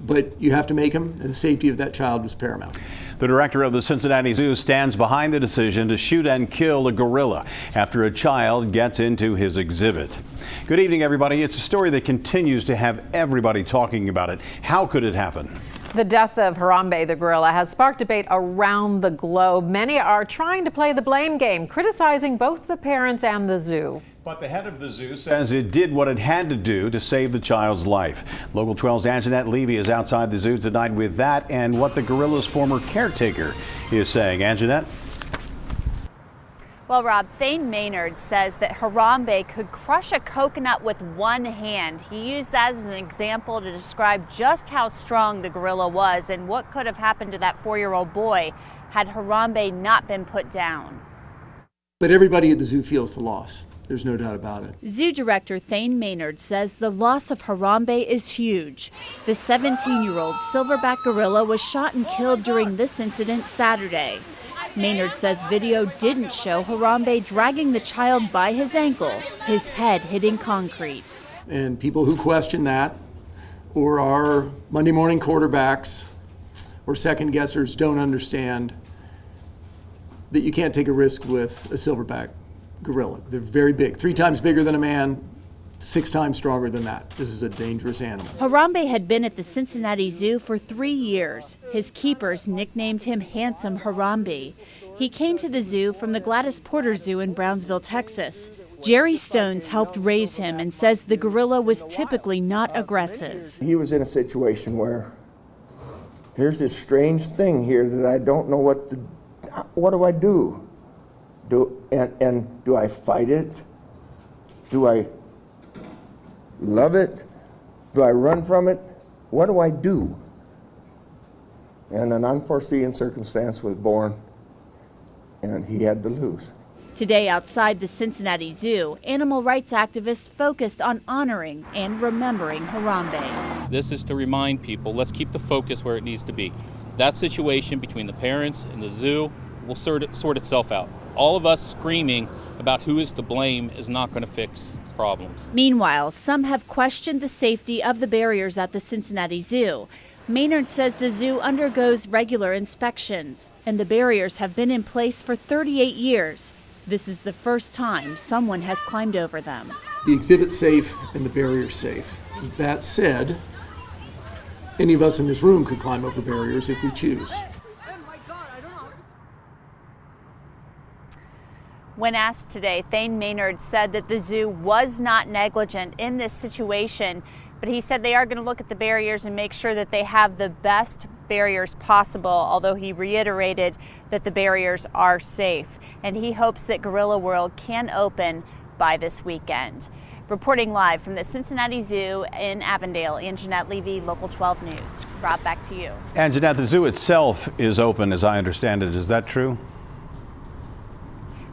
but you have to make them, and the safety of that child was paramount. The director of the Cincinnati Zoo stands behind the decision to shoot and kill a gorilla after a child gets into his exhibit. Good evening, everybody. It's a story that continues to have everybody talking about it. How could it happen? The death of Harambe the gorilla has sparked debate around the globe. Many are trying to play the blame game, criticizing both the parents and the zoo. But the head of the zoo says it did what it had to do to save the child's life. Local 12's Anjanette Levy is outside the zoo tonight with that and what the gorilla's former caretaker is saying. Anjanette? Well, Rob, Thane Maynard says that Harambe could crush a coconut with one hand. He used that as an example to describe just how strong the gorilla was and what could have happened to that 4-year-old boy had Harambe not been put down. But everybody at the zoo feels the loss. There's no doubt about it. Zoo director Thane Maynard says the loss of Harambe is huge. The 17-year-old Silverback Gorilla was shot and killed during this incident Saturday. Maynard says video didn't show Harambe dragging the child by his ankle, his head hitting concrete. And people who question that, or are Monday morning quarterbacks or second guessers, don't understand that you can't take a risk with a silverback gorilla. They're very big, 3 times bigger than a man, 6 times stronger than that. This is a dangerous animal. Harambe had been at the Cincinnati Zoo for 3 years. His keepers nicknamed him Handsome Harambe. He came to the zoo from the Gladys Porter Zoo in Brownsville, Texas. Jerry Stones helped raise him and says the gorilla was typically not aggressive. He was in a situation where there's this strange thing here that I don't know what do I do? Do I fight it? Do I love it? Do I run from it? What do I do? And an unforeseen circumstance was born, and he had to lose. Today outside the Cincinnati Zoo, animal rights activists focused on honoring and remembering Harambe. This is to remind people, let's keep the focus where it needs to be. That situation between the parents and the zoo will sort itself out. All of us screaming about who is to blame is not going to fix problems. Meanwhile, some have questioned the safety of the barriers at the Cincinnati Zoo. Maynard says the zoo undergoes regular inspections, and the barriers have been in place for 38 years. This is the first time someone has climbed over them. The exhibit's safe and the barrier's safe. That said, any of us in this room could climb over barriers if we choose. When asked today, Thane Maynard said that the zoo was not negligent in this situation, but he said they are going to look at the barriers and make sure that they have the best barriers possible, although he reiterated that the barriers are safe. And he hopes that Gorilla World can open by this weekend. Reporting live from the Cincinnati Zoo in Avondale, Anjanette Levy, Local 12 News. Rob, back to you. Anjanette, the zoo itself is open, as I understand it. Is that true?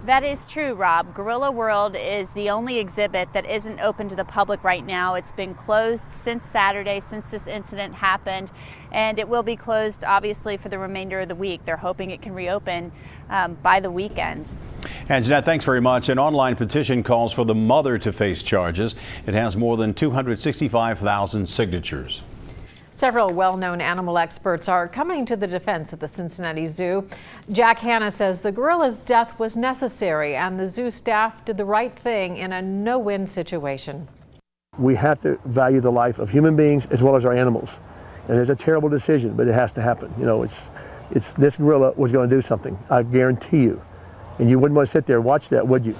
That is true, Rob. Gorilla World is the only exhibit that isn't open to the public right now. It's been closed since Saturday, since this incident happened, and it will be closed, obviously, for the remainder of the week. They're hoping it can reopen by the weekend. Anjanette, thanks very much. An online petition calls for the mother to face charges. It has more than 265,000 signatures. Several well-known animal experts are coming to the defense of the Cincinnati Zoo. Jack Hanna says the gorilla's death was necessary and the zoo staff did the right thing in a no-win situation. We have to value the life of human beings as well as our animals. And it's a terrible decision, but it has to happen. You know, it's this gorilla was going to do something, I guarantee you. And you wouldn't want to sit there and watch that, would you?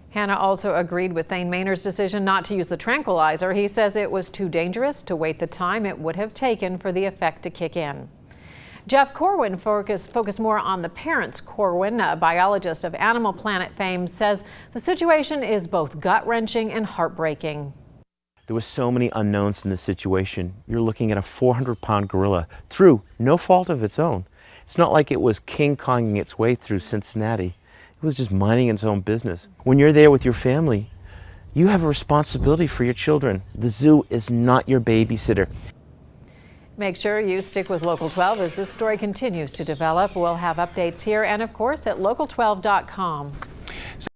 Hanna also agreed with Thane Maynard's decision not to use the tranquilizer. He says it was too dangerous to wait the time it would have taken for the effect to kick in. Jeff Corwin focused more on the parents. Corwin, a biologist of Animal Planet fame, says the situation is both gut-wrenching and heartbreaking. There was so many unknowns in this situation. You're looking at a 400-pound gorilla through no fault of its own. It's not like it was King Konging its way through Cincinnati. It was just minding its own business. When you're there with your family, you have a responsibility for your children. The zoo is not your babysitter. Make sure you stick with Local 12 as this story continues to develop. We'll have updates here and, of course, at local12.com.